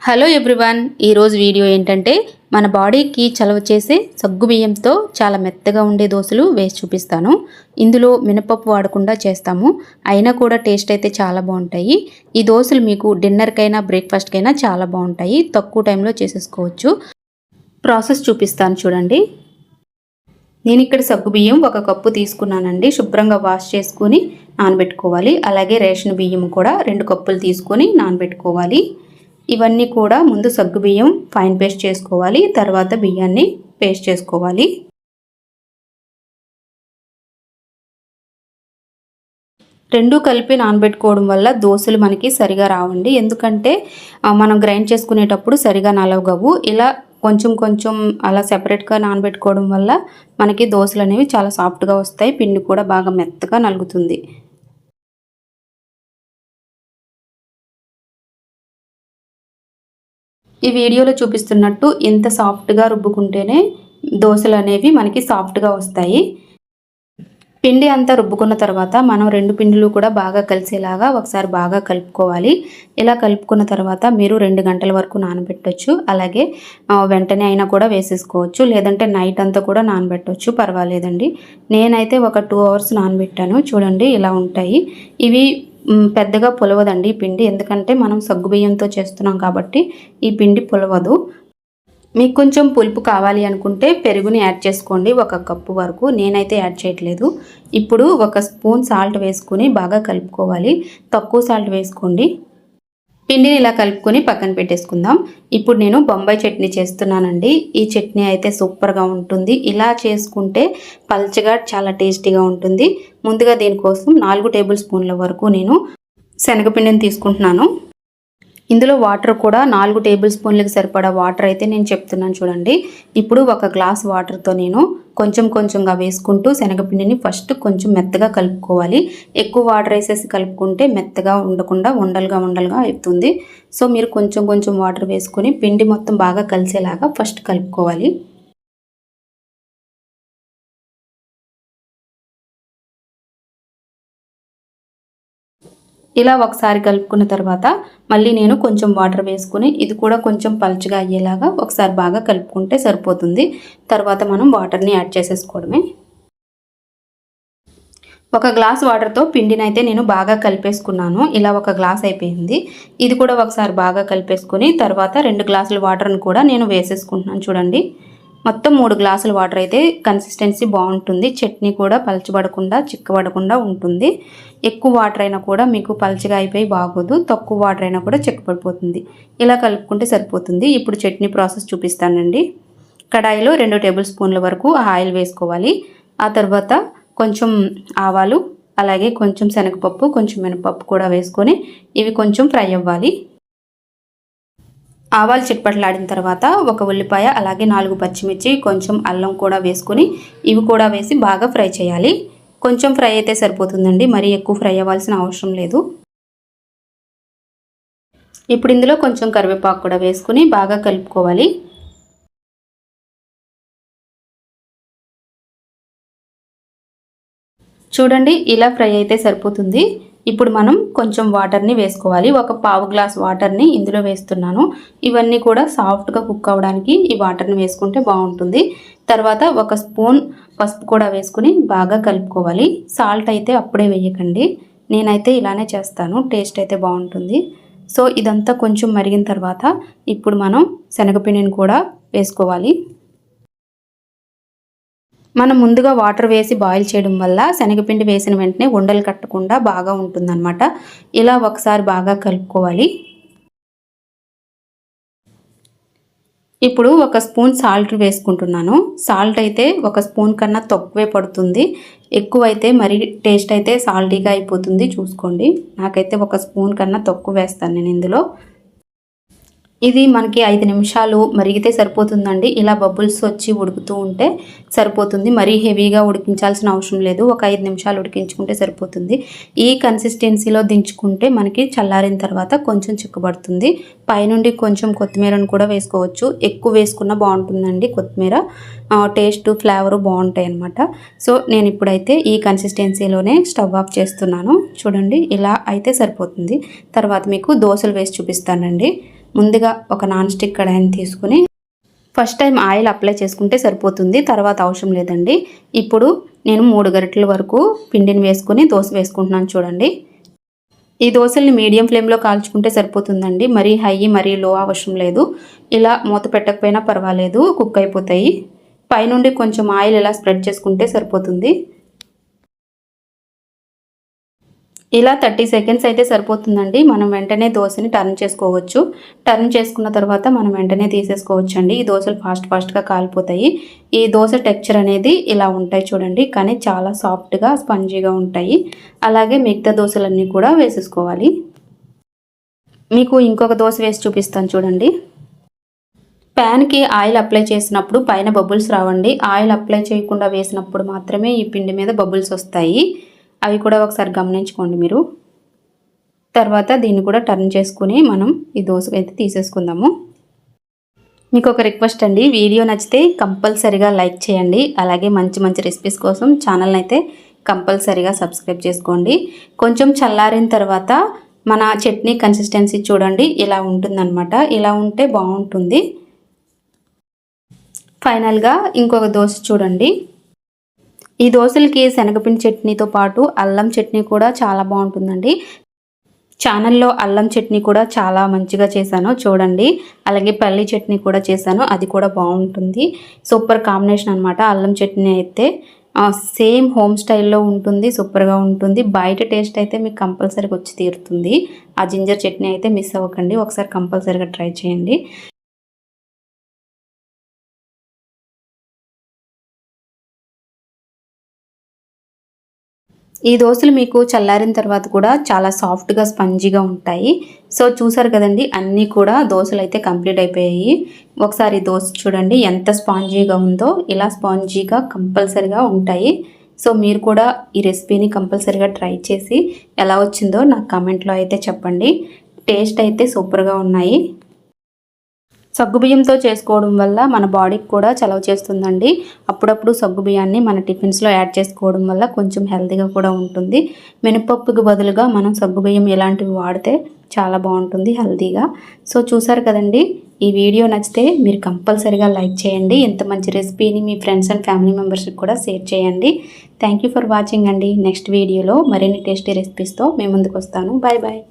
Hello everyone, ఈరోజు video ఏంటంటే మన బాడీకి చలవ చేసే సగ్గుబియ్యంతో చాలా మెత్తగా ఉండే దోశలు వేసి చూపిస్తాను. ఇందులో మినపప్పు వాడకుండా చేస్తాము, అయినా కూడా టేస్ట్ అయితే చాలా బాగుంటాయి. ఈ దోశలు మీకు డిన్నర్కైనా బ్రేక్ఫాస్ట్కైనా చాలా బాగుంటాయి. తక్కువ టైంలో చేసేసుకోవచ్చు. ప్రాసెస్ చూపిస్తాను చూడండి. నేను ఇక్కడ సగ్గుబియ్యం 1 కప్పు తీసుకున్నానండి. శుభ్రంగా వాష్ చేసుకుని నానబెట్టుకోవాలి. అలాగే రేషన్ బియ్యం కూడా 2 కప్పులు తీసుకొని నానబెట్టుకోవాలి. ఇవన్నీ కూడా ముందు సగ్గుబియ్యం ఫైన్ పేస్ట్ చేసుకోవాలి. తర్వాత బియ్యాన్ని పేస్ట్ చేసుకోవాలి. రెండు కలిపి నానబెట్టుకోవడం వల్ల దోశలు మనకి సరిగా రావండి. ఎందుకంటే మనం గ్రైండ్ చేసుకునేటప్పుడు సరిగా నలగవు. ఇలా కొంచెం కొంచెం అలా సెపరేట్గా నానబెట్టుకోవడం వల్ల మనకి దోశలు అనేవి చాలా సాఫ్ట్గా వస్తాయి. పిండి కూడా బాగా మెత్తగా నలుగుతుంది. ఈ వీడియోలో చూపిస్తున్నట్టు ఇంత సాఫ్ట్గా రుబ్బుకుంటేనే దోశలు అనేవి మనకి సాఫ్ట్గా వస్తాయి. పిండి అంతా రుబ్బుకున్న తర్వాత మనం 2 పిండిలు కూడా బాగా కలిసేలాగా ఒకసారి బాగా కలుపుకోవాలి. ఇలా కలుపుకున్న తర్వాత మీరు 2 గంటల వరకు నానబెట్టొచ్చు. అలాగే వెంటనే అయినా కూడా వేసేసుకోవచ్చు, లేదంటే నైట్ అంతా కూడా నానబెట్టొచ్చు, పర్వాలేదండి. నేనైతే ఒక 2 అవర్స్ నానబెట్టాను. చూడండి ఇలా ఉంటాయి. ఇవి పెద్దగా పులవదండి పిండి, ఎందుకంటే మనం సగ్గుబియ్యంతో చేస్తున్నాం కాబట్టి ఈ పిండి పులవదు. మీకు కొంచెం పులుపు కావాలి అనుకుంటే పెరుగుని యాడ్ చేసుకోండి 1 కప్పు వరకు. నేనైతే యాడ్ చేయట్లేదు. ఇప్పుడు 1 స్పూన్ సాల్ట్ వేసుకుని బాగా కలుపుకోవాలి. తక్కువ సాల్ట్ వేసుకోండి. పిండిని ఇలా కలుపుకొని పక్కన పెట్టేసుకుందాం. ఇప్పుడు నేను బొంబాయి చట్నీ చేస్తున్నానండి. ఈ చట్నీ అయితే సూపర్గా ఉంటుంది. ఇలా చేసుకుంటే పల్చగా చాలా టేస్టీగా ఉంటుంది. ముందుగా దీనికోసం 4 టేబుల్ స్పూన్ల వరకు నేను శనగపిండిని తీసుకుంటున్నాను. ఇందులో వాటర్ కూడా 4 టేబుల్ స్పూన్లకు సరిపడా వాటర్ అయితే నేను చెప్తున్నాను చూడండి. ఇప్పుడు 1 గ్లాస్ వాటర్తో నేను కొంచెం కొంచెంగా వేసుకుంటూ శనగపిండిని ఫస్ట్ కొంచెం మెత్తగా కలుపుకోవాలి. ఎక్కువ వాటర్ వేసేసి కలుపుకుంటే మెత్తగా ఉండకుండా ఉండలుగా అవుతుంది. సో మీరు కొంచెం కొంచెం వాటర్ వేసుకొని పిండి మొత్తం బాగా కలిసేలాగా ఫస్ట్ కలుపుకోవాలి. ఇలా ఒకసారి కలుపుకున్న తర్వాత మళ్ళీ నేను కొంచెం వాటర్ వేసుకుని ఇది కూడా కొంచెం పల్చగా అయ్యేలాగా ఒకసారి బాగా కలుపుకుంటే సరిపోతుంది. తర్వాత మనం వాటర్ని యాడ్ చేసేసుకోవడమే. 1 గ్లాస్ వాటర్తో పిండిని అయితే నేను బాగా కలిపేసుకున్నాను. ఇలా 1 గ్లాస్ అయిపోయింది. ఇది కూడా ఒకసారి బాగా కలిపేసుకుని తర్వాత 2 గ్లాసుల వాటర్ని కూడా నేను వేసేసుకుంటున్నాను చూడండి. మొత్తం 3 గ్లాసుల వాటర్ అయితే కన్సిస్టెన్సీ బాగుంటుంది. చట్నీ కూడా పలచబడకుండా చిక్కబడకుండా ఉంటుంది. ఎక్కువ వాటర్ అయినా కూడా మీకు పలచగా అయిపోయి బాగోదు, తక్కువ వాటర్ అయినా కూడా చిక్కబడిపోతుంది. ఇలా కలుపుకుంటే సరిపోతుంది. ఇప్పుడు చట్నీ ప్రాసెస్ చూపిస్తానండి. కడాయిలో 2 టేబుల్ స్పూన్ల వరకు ఆయిల్ వేసుకోవాలి. ఆ తర్వాత కొంచెం ఆవాలు, అలాగే కొంచెం శనగపప్పు, కొంచెం మినపప్పు కూడా వేసుకొని ఇవి కొంచెం ఫ్రై అవ్వాలి. ఆవాలు చిట్పట్లాడిన తర్వాత 1 ఉల్లిపాయ, అలాగే 4 పచ్చిమిర్చి, కొంచెం అల్లం కూడా వేసుకొని ఇవి కూడా వేసి బాగా ఫ్రై చేయాలి. కొంచెం ఫ్రై అయితే సరిపోతుందండి, మరీ ఎక్కువ ఫ్రై అవ్వాల్సిన అవసరం లేదు. ఇప్పుడు ఇందులో కొంచెం కరివేపాకు కూడా వేసుకుని బాగా కలుపుకోవాలి. చూడండి ఇలా ఫ్రై అయితే సరిపోతుంది. ఇప్పుడు మనం కొంచెం వాటర్ని వేసుకోవాలి. 1 పావు గ్లాస్ వాటర్ని ఇందులో వేస్తున్నాను. ఇవన్నీ కూడా సాఫ్ట్గా కుక్ అవ్వడానికి ఈ వాటర్ని వేసుకుంటే బాగుంటుంది. తర్వాత 1 స్పూన్ పసుపు కూడా వేసుకుని బాగా కలుపుకోవాలి. సాల్ట్ అయితే అప్పుడే వేయకండి, నేనైతే ఇలానే చేస్తాను, టేస్ట్ అయితే బాగుంటుంది. సో ఇదంతా కొంచెం మరిగిన తర్వాత ఇప్పుడు మనం శనగపిండిని కూడా వేసుకోవాలి. మనం ముందుగా వాటర్ వేసి బాయిల్ చేయడం వల్ల శనగపిండి వేసిన వెంటనే ఉండలు కట్టకుండా బాగా ఉంటుందన్నమాట. ఇలా ఒకసారి బాగా కలుపుకోవాలి. ఇప్పుడు 1 స్పూన్ సాల్ట్ వేసుకుంటున్నాను. సాల్ట్ అయితే 1 స్పూన్ కన్నా తక్కువే పడుతుంది. ఎక్కువైతే మరి టేస్ట్ అయితే సాల్టీగా అయిపోతుంది, చూసుకోండి. నాకైతే 1 స్పూన్ కన్నా తక్కువ వేస్తాను నేను ఇందులో. ఇది మనకి 5 నిమిషాలు మరిగితే సరిపోతుందండి. ఇలా బబుల్స్ వచ్చి ఉడుకుతూ ఉంటే సరిపోతుంది. మరీ హెవీగా ఉడికించాల్సిన అవసరం లేదు. ఒక 5 నిమిషాలు ఉడికించుకుంటే సరిపోతుంది. ఈ కన్సిస్టెన్సీలో దించుకుంటే మనకి చల్లారిన తర్వాత కొంచెం చిక్కబడుతుంది. పైనుండి కొంచెం కొత్తిమీరను కూడా వేసుకోవచ్చు. ఎక్కువ వేసుకున్నా బాగుంటుందండి కొత్తిమీర, టేస్ట్ ఫ్లేవరు బాగుంటాయి అన్నమాట. సో నేను ఇప్పుడైతే ఈ కన్సిస్టెన్సీలోనే స్టవ్ ఆఫ్ చేస్తున్నాను. చూడండి ఇలా అయితే సరిపోతుంది. తర్వాత మీకు దోశలు వేసి చూపిస్తానండి. ముందుగా ఒక నాన్ స్టిక్ కడాయిని తీసుకుని ఫస్ట్ టైం ఆయిల్ అప్లై చేసుకుంటే సరిపోతుంది, తర్వాత అవసరం లేదండి. ఇప్పుడు నేను 3 గరిటెల వరకు పిండిని వేసుకొని దోశ వేసుకుంటున్నాను చూడండి. ఈ దోశల్ని మీడియం ఫ్లేమ్లో కాల్చుకుంటే సరిపోతుందండి, మరీ హై మరీ లో అవసరం లేదు. ఇలా మూత పెట్టకపోయినా పర్వాలేదు, కుక్ అయిపోతాయి. పైనుండి కొంచెం ఆయిల్ ఇలా స్ప్రెడ్ చేసుకుంటే సరిపోతుంది. ఇలా 30 సెకండ్స్ అయితే సరిపోతుందండి. మనం వెంటనే దోశని టర్న్ చేసుకోవచ్చు. టర్న్ చేసుకున్న తర్వాత మనం వెంటనే తీసేసుకోవచ్చు అండి. ఈ దోశలు ఫాస్ట్గా కాలిపోతాయి. ఈ దోశ టెక్స్చర్ అనేది ఇలా ఉంటాయి చూడండి, కానీ చాలా సాఫ్ట్గా స్పంజీగా ఉంటాయి. అలాగే మిగతా దోశలన్నీ కూడా వేసేసుకోవాలి. మీకు ఇంకొక దోశ వేసి చూపిస్తాను చూడండి. ప్యాన్కి ఆయిల్ అప్లై చేసినప్పుడు పైన బబుల్స్ రావండి. ఆయిల్ అప్లై చేయకుండా వేసినప్పుడు మాత్రమే ఈ పిండి మీద బబుల్స్ వస్తాయి. అవి కూడా ఒకసారి గమనించుకోండి మీరు. తర్వాత దీన్ని కూడా టర్న్ చేసుకుని మనం ఈ దోశకు అయితే తీసేసుకుందాము. మీకు ఒక రిక్వెస్ట్ అండి, వీడియో నచ్చితే కంపల్సరీగా లైక్ చేయండి. అలాగే మంచి రెసిపీస్ కోసం ఛానల్ని అయితే కంపల్సరీగా సబ్స్క్రైబ్ చేసుకోండి. కొంచెం చల్లారిన తర్వాత మన చట్నీ కన్సిస్టెన్సీ చూడండి, ఇలా ఉంటుందన్నమాట. ఇలా ఉంటే బాగుంటుంది. ఫైనల్గా ఇంకొక దోశ చూడండి. ఈ దోశలకి శనగపిండి చట్నీతో పాటు అల్లం చట్నీ కూడా చాలా బాగుంటుందండి. ఛానల్లో అల్లం చట్నీ కూడా చాలా మంచిగా చేశాను చూడండి. అలాగే పల్లి చట్నీ కూడా చేశాను, అది కూడా బాగుంటుంది. సూపర్ కాంబినేషన్ అనమాట. అల్లం చట్నీ అయితే సేమ్ హోమ్ స్టైల్లో ఉంటుంది, సూపర్గా ఉంటుంది. బయట టేస్ట్ అయితే మీకు కంపల్సరీగా వచ్చి తీరుతుంది. ఆ జింజర్ చట్నీ అయితే మిస్ అవ్వకండి, ఒకసారి కంపల్సరీగా ట్రై చేయండి. ఈ దోశలు మీకు చల్లారిన తర్వాత కూడా చాలా సాఫ్ట్గా స్పంజీగా ఉంటాయి. సో చూసారు కదండి, అన్నీ కూడా దోశలు అయితే కంప్లీట్ అయిపోయాయి. ఒకసారి దోశ చూడండి ఎంత స్పాంజీగా ఉందో. ఇలా స్పాంజీగా కంపల్సరీగా ఉంటాయి. సో మీరు కూడా ఈ రెసిపీని కంపల్సరీగా ట్రై చేసి ఎలా వచ్చిందో నాకు కామెంట్లో అయితే చెప్పండి. టేస్ట్ అయితే సూపర్గా ఉన్నాయి. సగ్గుబియ్యంతో చేసుకోవడం వల్ల మన బాడీకి కూడా చలవ చేస్తుందండి. అప్పుడప్పుడు సగ్గుబియ్యాన్ని మన టిఫిన్స్లో యాడ్ చేసుకోవడం వల్ల కొంచెం హెల్తీగా కూడా ఉంటుంది. మినపప్పుకి బదులుగా మనం సగ్గుబియ్యం ఇలాంటివి వాడితే చాలా బాగుంటుంది హెల్తీగా. సో చూసారు కదండి, ఈ వీడియో నచ్చితే మీరు కంపల్సరీగా లైక్ చేయండి. ఇంత మంచి రెసిపీని మీ ఫ్రెండ్స్ అండ్ ఫ్యామిలీ మెంబర్స్కి కూడా షేర్ చేయండి. థ్యాంక్ యూ ఫర్ వాచింగ్ అండి. నెక్స్ట్ వీడియోలో మరిన్ని టేస్టీ రెసిపీస్తో మేము ముందుకు వస్తాను. Bye bye.